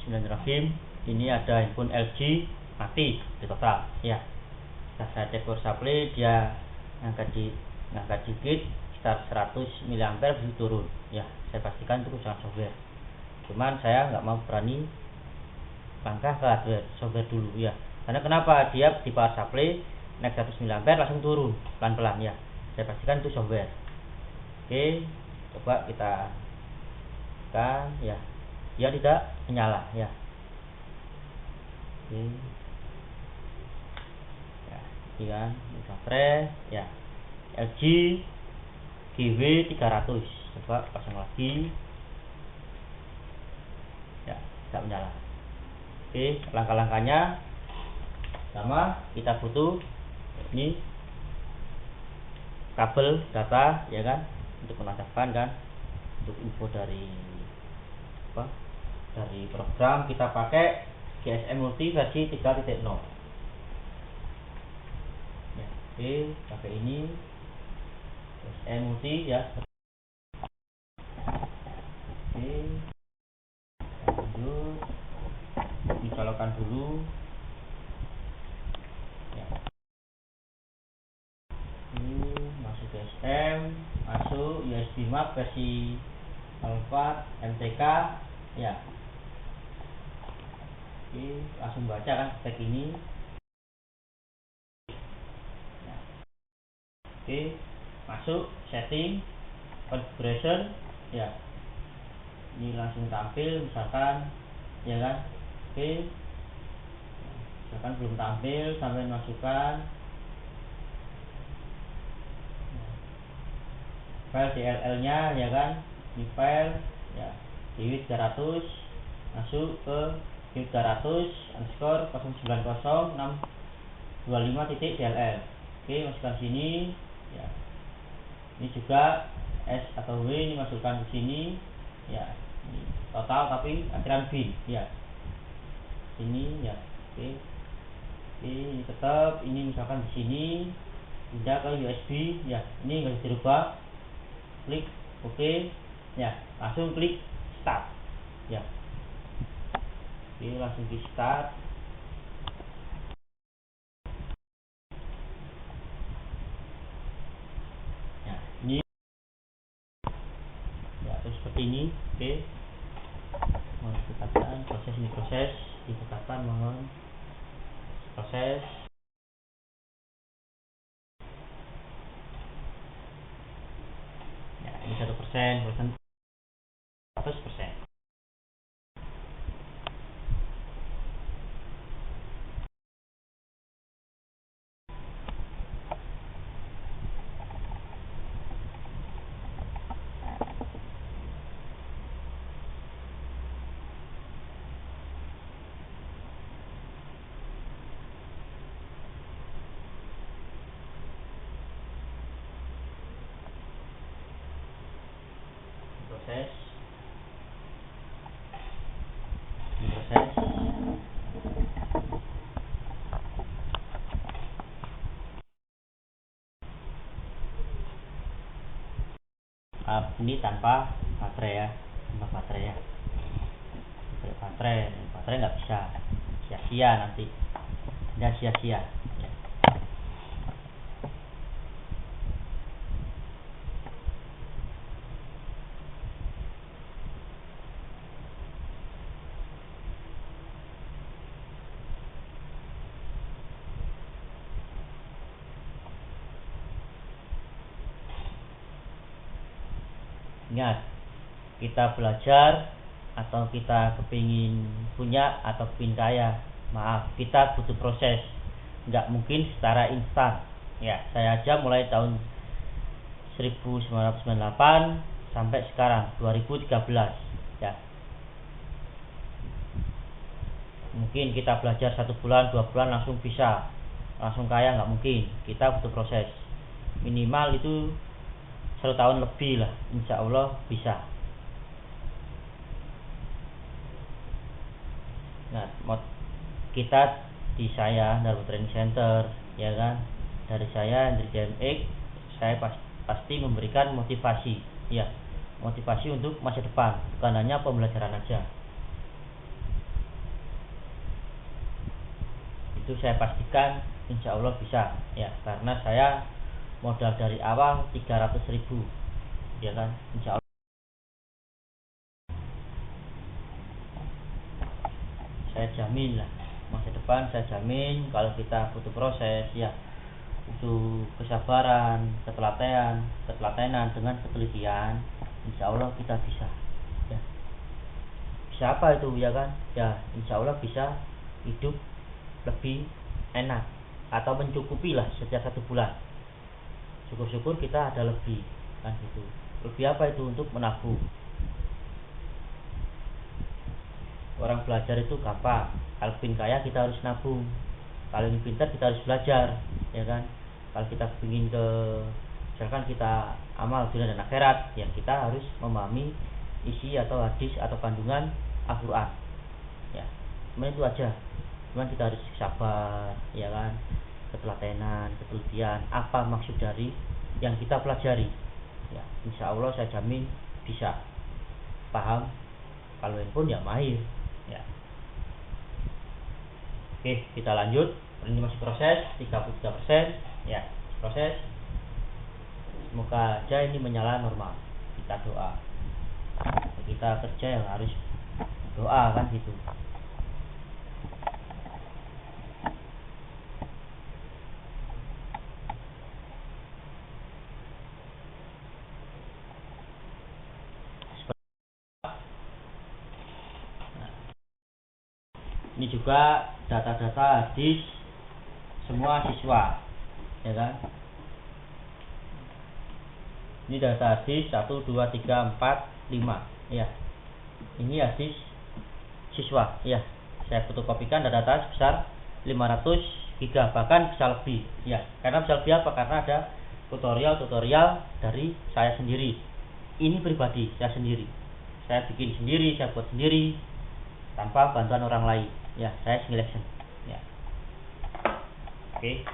Bismillahirrahmanirrahim. Ini ada handphone LG mati di total ya. Setelah saya cek power supply, dia ngangkat dikit sekitar 100 mA begitu turun ya. Saya pastikan itu kerusakan software. Cuman saya nggak mau berani langkah ke hardware, software dulu ya. Karena kenapa? Dia di power supply naik 100 mA langsung turun pelan-pelan ya. Saya pastikan itu software. Oke, coba kita kan ya, dia tidak menyala ya. Oke ya, ini kan baterai ya, LG GW 300. Coba pasang lagi ya, tidak menyala. Oke, langkah-langkahnya sama, kita butuh ini kabel data ya kan, untuk menonakkan kan, untuk info dari dari program. Kita pakai GSM Multi versi 3.0 ya. Oke, pakai ini GSM Multi ya. Oke, lanjut dicolokan dulu ya. Ini masuk GSM, masuk USB map versi Alpha MTK ya. Oke, langsung baca kan spek ini ya. Oke, masuk setting configuration ya. Ini langsung tampil misalkan ya kan. Oke, misalkan belum tampil, sampai masukkan file DLL nya ya kan. Ini file ya, DW 300 masuk ke DW 300 underscore 090.625.dll. Oke, masukkan sini ya. Ini juga S atau W, ini masukkan ke sini ya. Ini total tapi akhiran bin ya, sini ya. Oke, ini tetap, ini misalkan di sini pindah ke USB ya. Ini nggak bisa dirubah, klik OK ya, langsung klik start ya. Oke, langsung di start ya. Ini ya, terus seperti ini. Oke, mohon dikatakan proses, ini proses dikatakan, mohon proses ya. Ini 1%, 100%. Proses ini tanpa baterai ya, tanpa baterai ya. Baterai nggak bisa, sia-sia nanti, tidak sia-sia ya. Ingat, kita belajar atau kita kepingin punya atau kepingin kaya, maaf, kita butuh proses, nggak mungkin secara instan ya. Saya aja mulai tahun 1998 sampai sekarang 2013 ya. Mungkin kita belajar 1 bulan 2 bulan langsung bisa, langsung kaya, nggak mungkin. Kita butuh proses, minimal itu 1 tahun lebih lah, insya Allah bisa. Nah, kita di saya Darbo Training Center ya kan, dari saya dari DMX, saya pasti memberikan motivasi ya, motivasi untuk masa depan, bukan hanya pembelajaran aja. itu saya pastikan insya Allah bisa ya, karena saya modal dari awal 300.000 ya kan, insya Allah saya jamin lah masa depan. Saya jamin kalau kita butuh proses ya, butuh kesabaran, ketelatenan dengan ketelitian, insya Allah kita bisa ya. Bisa apa itu ya kan ya, insya Allah bisa hidup lebih enak atau mencukupi lah setiap 1 bulan. Syukur-syukur kita ada lebih kan gitu. Lebih apa itu? Untuk menabung. Orang belajar itu gampang, kalau ingin kaya kita harus nabung, kalau ingin pintar kita harus belajar ya kan. Kalau kita ingin ke, misalkan kita amal dunia dan akhirat ya, kita harus memahami isi atau hadis atau kandungan Al-Quran ya. Cuma itu aja, cuman kita harus sabar ya kan, ketelatenan, ketelitian, apa maksud dari yang kita pelajari ya. Insya Allah saya jamin bisa paham, kalau handphone ya mahir ya. Oke, kita lanjut. Ini masih proses 33% ya, proses. Semoga aja ini menyala normal. Kita doa, kita kerja yang harus doa kan gitu. Ini juga data-data hadis semua siswa ya kan. Ini data hadis 1, 2, 3, 4, 5 ya. Ini hadis siswa ya. Saya fotokopikan data-data sebesar 500 giga, bahkan bisa lebih ya. Karena bisa lebih apa? Karena ada tutorial dari saya sendiri. Ini pribadi saya sendiri. Saya bikin sendiri, saya buat sendiri tanpa bantuan orang lain ya. Saya selection ya. Oke,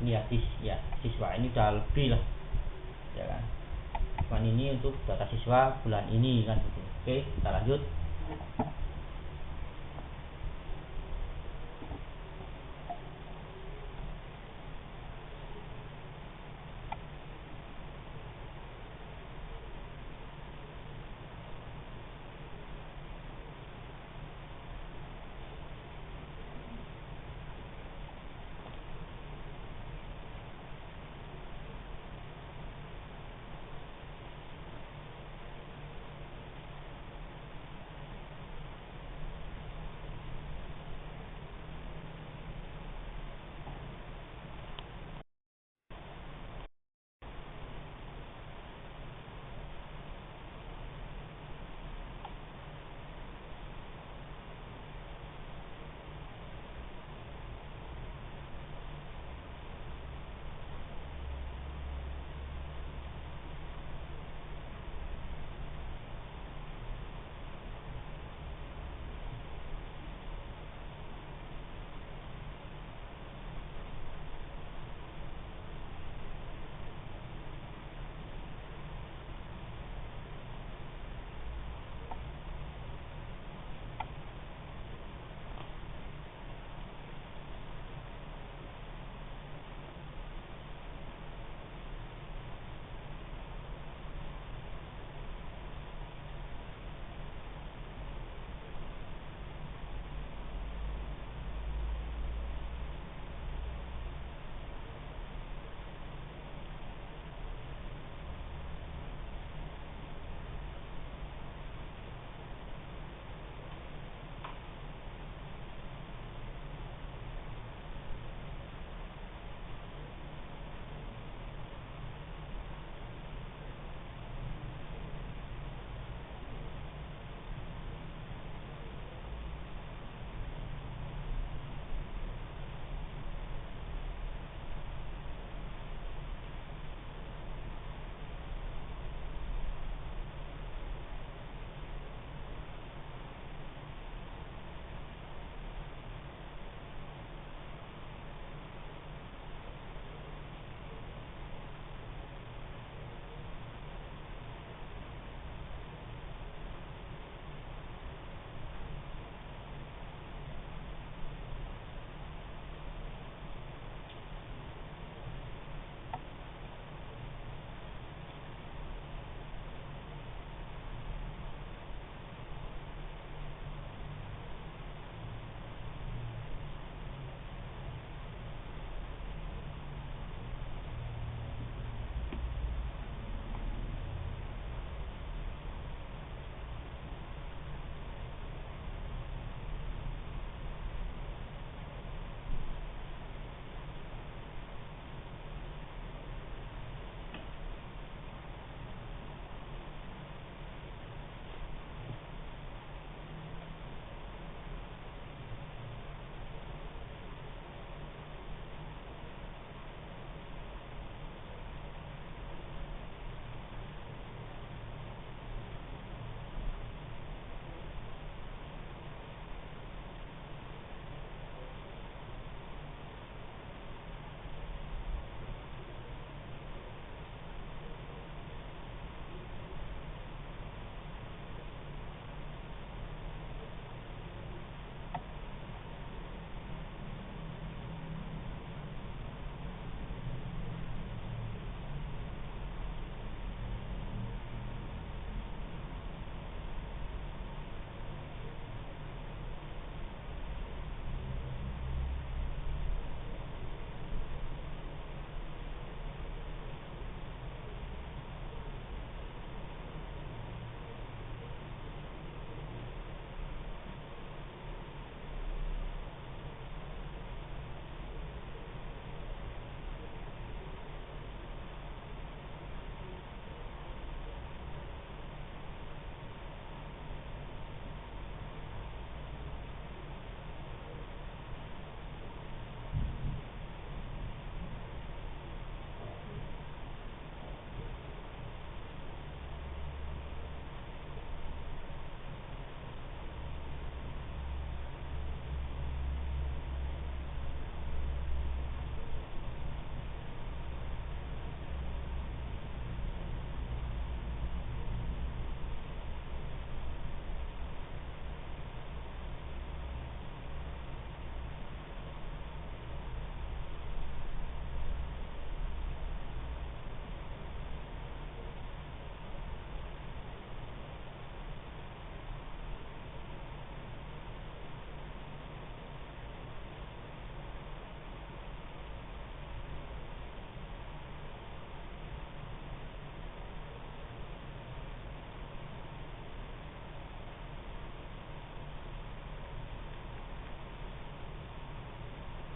ini hadis ya siswa, ini udah lebih lah ya kan. Cuman ini untuk data siswa bulan ini kan gitu. Oke, kita lanjut.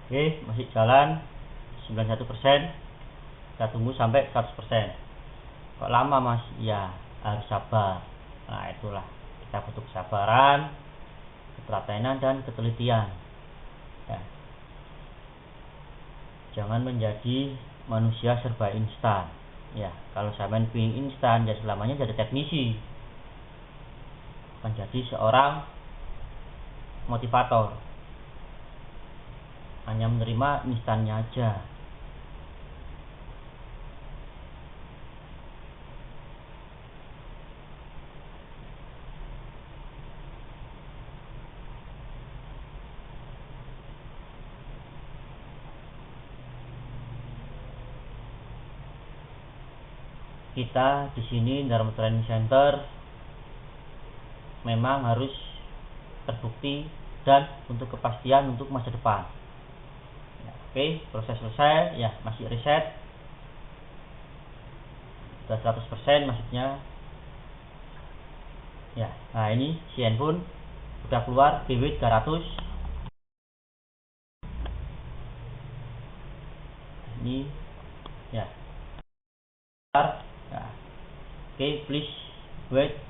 Oke, masih jalan 91%. Kita tunggu sampai 100%. Kok lama mas? Ya harus sabar. Nah itulah, kita butuh kesabaran, ketelatenan, dan ketelitian ya. Jangan menjadi manusia serba instan ya. Kalau sampean pingin instan ya selamanya jadi teknisi, bukan jadi seorang motivator, hanya menerima instannya aja. Kita di sini Dharma Training Center memang harus terbukti dan untuk kepastian untuk masa depan ya. Oke, proses selesai ya, masih riset sudah 100% maksudnya ya. Nah ini si handphone udah keluar BW 300 ini ya. Oke, please wait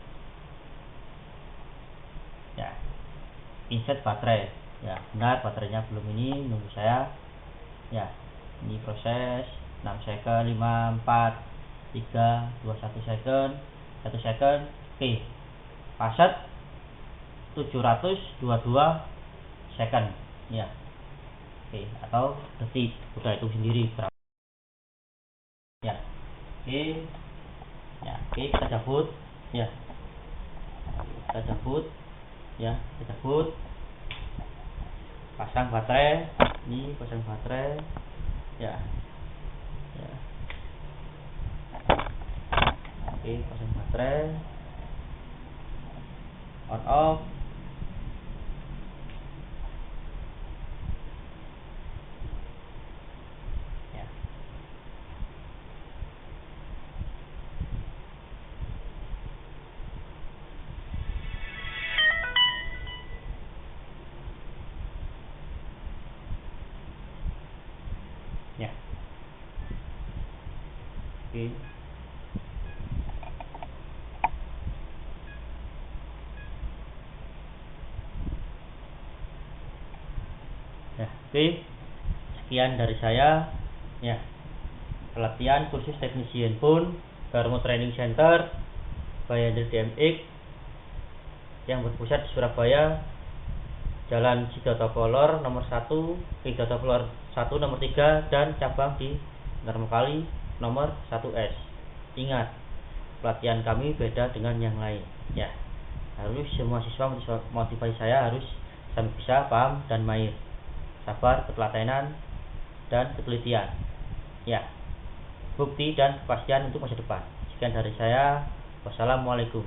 ya. Insert baterai ya, benar baterainya belum, ini nunggu saya ya. Ini proses 6 second, 5, 4, 3, 2, 1 second, 1 second. Oke, paset 722 second ya. Oke, atau detik, udah hitung sendiri berapa ya. Oke ya. Oke, kita cabut ya, kita cabut ya, kita cabut, pasang baterai. Ini pasang baterai ya ya. Oke, pasang baterai, on off ya. Ya. Oke. Ya, oke. Sekian dari saya ya. Pelatihan kursus teknisi handphone Dharma Training Center by Hendrik DMX yang berpusat di Surabaya, Jalan Sidoto Kolor nomor 1, Sidoto Kolor 1 nomor 3, dan cabang di Darmokali nomor 1S. Ingat, pelatihan kami beda dengan yang lain ya. Harus semua siswa motivasi saya harus sampai bisa paham dan mahir, sabar, ketelatenan, dan ketelitian ya. Bukti dan kepastian untuk masa depan. Sekian dari saya. Wassalamualaikum.